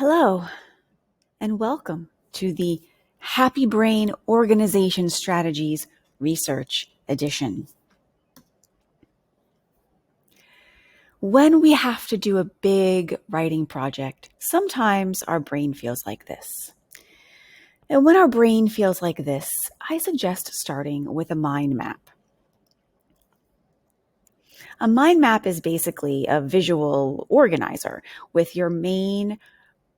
Hello, and welcome to the Happy Brain Organization Strategies Research Edition. When we have to do a big writing project, sometimes our brain feels like this. And when our brain feels like this, I suggest starting with a mind map. A mind map is basically a visual organizer with your main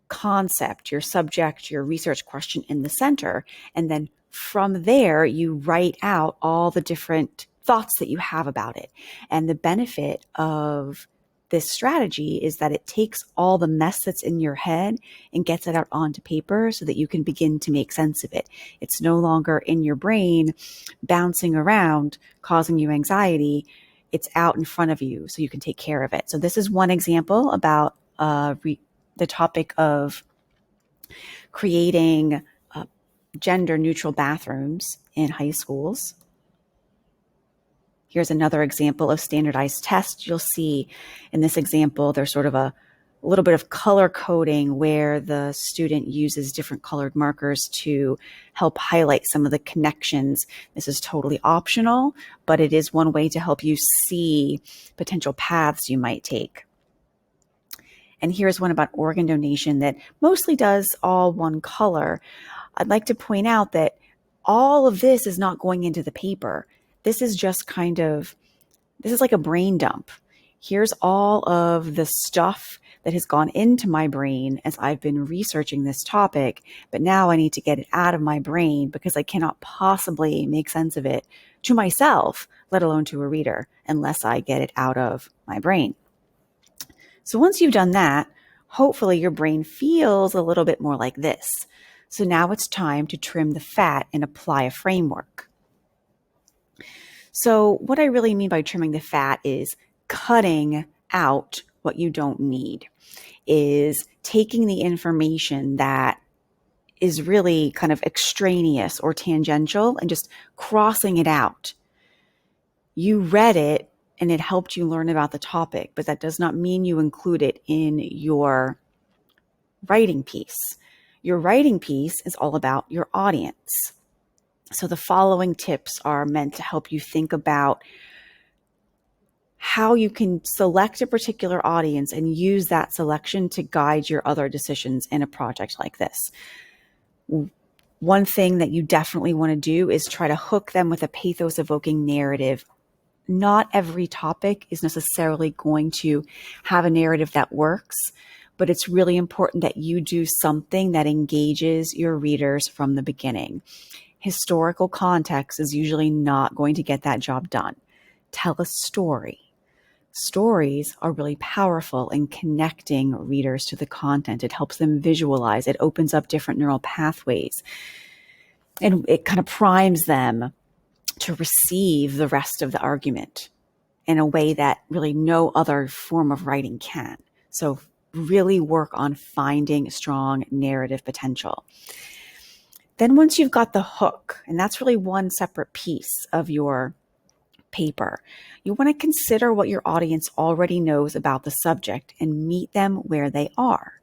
concept, your subject, your research question in the center. And then from there, you write out all the different thoughts that you have about it. And the benefit of this strategy is that it takes all the mess that's in your head and gets it out onto paper so that you can begin to make sense of it. It's no longer in your brain bouncing around, causing you anxiety. It's out in front of you so you can take care of it. So this is one example about the topic of creating gender neutral bathrooms in high schools. Here's another example of standardized tests. You'll see in this example, there's sort of a little bit of color coding where the student uses different colored markers to help highlight some of the connections. This is totally optional, but it is one way to help you see potential paths you might take. And here's one about organ donation that mostly does all one color. I'd like to point out that all of this is not going into the paper. This is just this is like a brain dump. Here's all of the stuff that has gone into my brain as I've been researching this topic, but now I need to get it out of my brain because I cannot possibly make sense of it to myself, let alone to a reader, unless I get it out of my brain. So once you've done that, hopefully your brain feels a little bit more like this. So now it's time to trim the fat and apply a framework. So what I really mean by trimming the fat is cutting out what you don't need, is taking the information that is really kind of extraneous or tangential and just crossing it out. You read it and it helped you learn about the topic, but that does not mean you include it in your writing piece. Your writing piece is all about your audience. So the following tips are meant to help you think about how you can select a particular audience and use that selection to guide your other decisions in a project like this. One thing that you definitely want to do is try to hook them with a pathos-evoking narrative. Not every topic is necessarily going to have a narrative that works, but it's really important that you do something that engages your readers from the beginning. Historical context is usually not going to get that job done. Tell a story. Stories are really powerful in connecting readers to the content. It helps them visualize. It opens up different neural pathways. And it kind of primes them to receive the rest of the argument in a way that really no other form of writing can. So really work on finding strong narrative potential. Then once you've got the hook, and that's really one separate piece of your paper, you want to consider what your audience already knows about the subject and meet them where they are.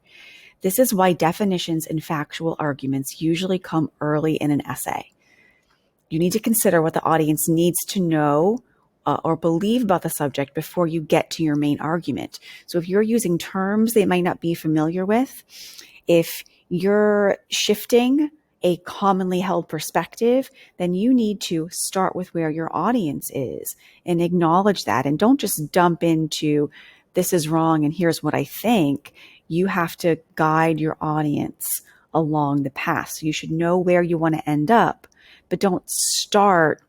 This is why definitions and factual arguments usually come early in an essay. You need to consider what the audience needs to know or believe about the subject before you get to your main argument. So if you're using terms they might not be familiar with, if you're shifting a commonly held perspective, then you need to start with where your audience is and acknowledge that. And don't just dump into, this is wrong and here's what I think. You have to guide your audience along the path. So you should know where you want to end up, but don't start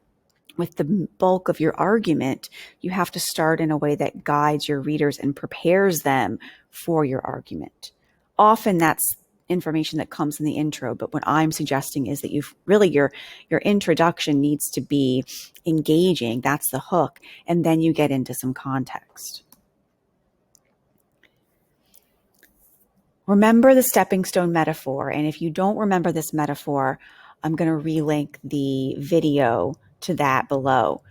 with the bulk of your argument. You have to start in a way that guides your readers and prepares them for your argument. Often that's information that comes in the intro, but what I'm suggesting is that your introduction needs to be engaging. That's the hook. And then you get into some context. Remember the stepping stone metaphor. And if you don't remember this metaphor, I'm going to relink the video to that below.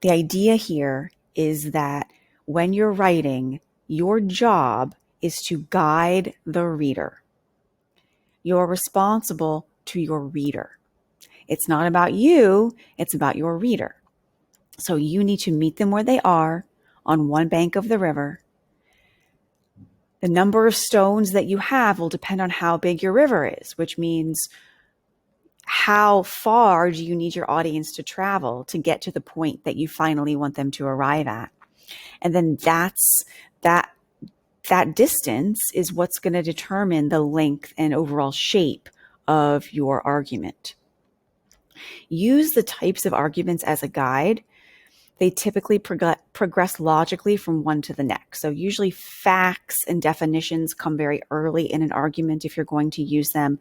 The idea here is that when you're writing, your job is to guide the reader. You're responsible to your reader. It's not about you, it's about your reader. So you need to meet them where they are on one bank of the river. The number of stones that you have will depend on how big your river is, which means how far do you need your audience to travel to get to the point that you finally want them to arrive at. And then that distance is what's going to determine the length and overall shape of your argument. Use the types of arguments as a guide. They typically progress logically from one to the next. So usually facts and definitions come very early in an argument if you're going to use them.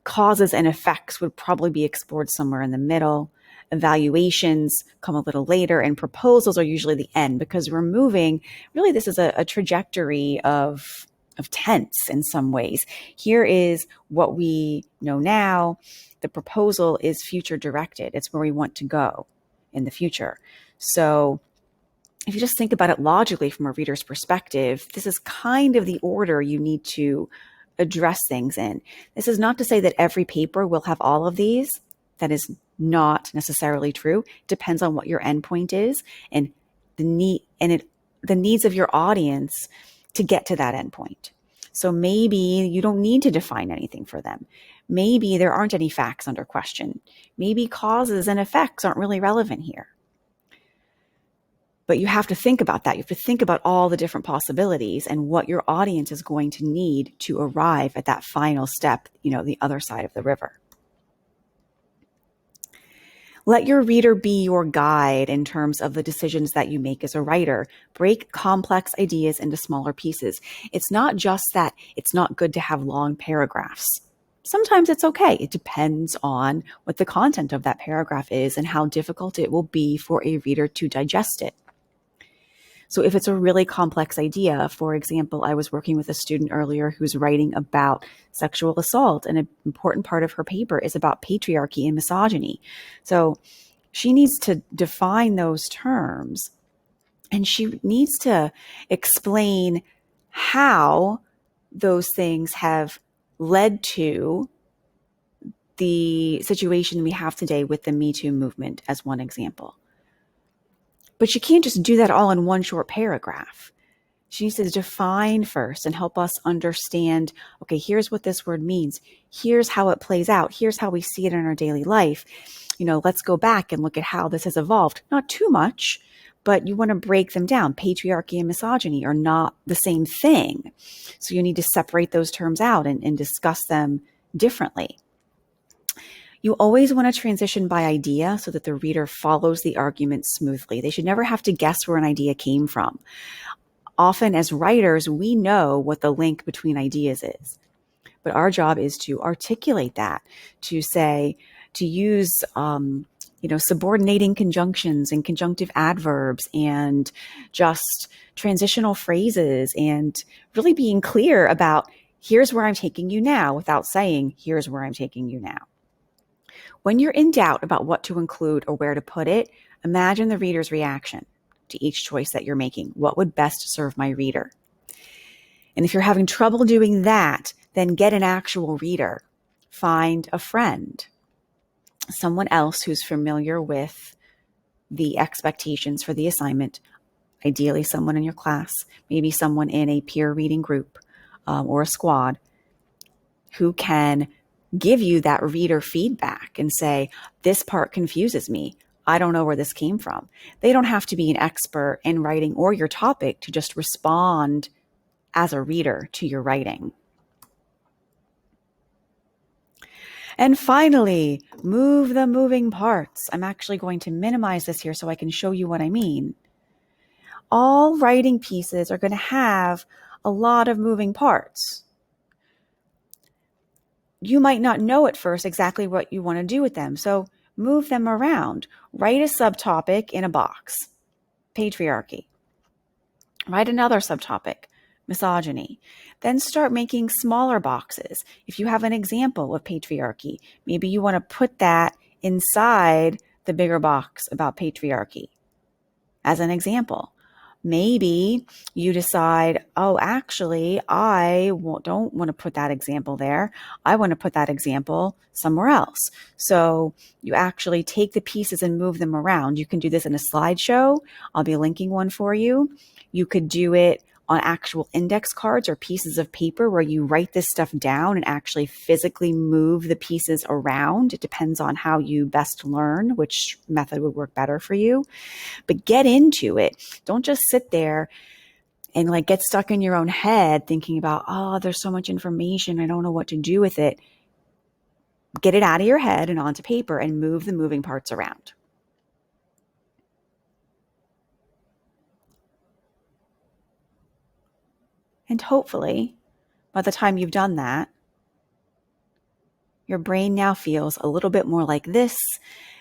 Causes and effects would probably be explored somewhere in the middle. Evaluations come a little later, and proposals are usually the end, because we're moving, really this is a trajectory of tense in some ways. Here is what we know now. The proposal is future directed. It's where we want to go in the future. So if you just think about it logically from a reader's perspective, this is kind of the order you need to address things in. This is not to say that every paper will have all of these. That is not necessarily true. It depends on what your endpoint is and the needs of your audience to get to that endpoint. So maybe you don't need to define anything for them. Maybe there aren't any facts under question. Maybe causes and effects aren't really relevant here. But you have to think about that. You have to think about all the different possibilities and what your audience is going to need to arrive at that final step, the other side of the river. Let your reader be your guide in terms of the decisions that you make as a writer. Break complex ideas into smaller pieces. It's not just that it's not good to have long paragraphs. Sometimes it's okay. It depends on what the content of that paragraph is and how difficult it will be for a reader to digest it. So if it's a really complex idea, for example, I was working with a student earlier who's writing about sexual assault, and an important part of her paper is about patriarchy and misogyny. So she needs to define those terms, and she needs to explain how those things have led to the situation we have today with the Me Too movement, as one example. But she can't just do that all in one short paragraph. She needs to define first and help us understand, okay, here's what this word means. Here's how it plays out. Here's how we see it in our daily life. Let's go back and look at how this has evolved. Not too much, but you want to break them down. Patriarchy and misogyny are not the same thing. So you need to separate those terms out and discuss them differently. You always want to transition by idea so that the reader follows the argument smoothly. They should never have to guess where an idea came from. Often as writers, we know what the link between ideas is, but our job is to articulate that, to use subordinating conjunctions and conjunctive adverbs and just transitional phrases, and really being clear about here's where I'm taking you now without saying here's where I'm taking you now. When you're in doubt about what to include or where to put it, imagine the reader's reaction to each choice that you're making. What would best serve my reader? And if you're having trouble doing that, then get an actual reader. Find a friend, someone else who's familiar with the expectations for the assignment, ideally someone in your class, maybe someone in a peer reading group or a squad who can give you that reader feedback and say, this part confuses me. I don't know where this came from. They don't have to be an expert in writing or your topic to just respond as a reader to your writing. And finally, move the moving parts. I'm actually going to minimize this here so I can show you what I mean. All writing pieces are going to have a lot of moving parts. You might not know at first exactly what you want to do with them, so move them around. Write a subtopic in a box, patriarchy. Write another subtopic, misogyny. Then start making smaller boxes. If you have an example of patriarchy, maybe you want to put that inside the bigger box about patriarchy as an example. Maybe you decide, oh, actually, don't want to put that example there. I want to put that example somewhere else. So you actually take the pieces and move them around. You can do this in a slideshow. I'll be linking one for you. You could do it on actual index cards or pieces of paper where you write this stuff down and actually physically move the pieces around. It depends on how you best learn, which method would work better for you. But get into it. Don't just sit there and like get stuck in your own head thinking about, oh, there's so much information. I don't know what to do with it. Get it out of your head and onto paper and move the moving parts around. And hopefully, by the time you've done that, your brain now feels a little bit more like this,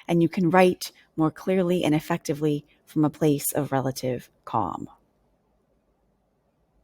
and you can write more clearly and effectively from a place of relative calm.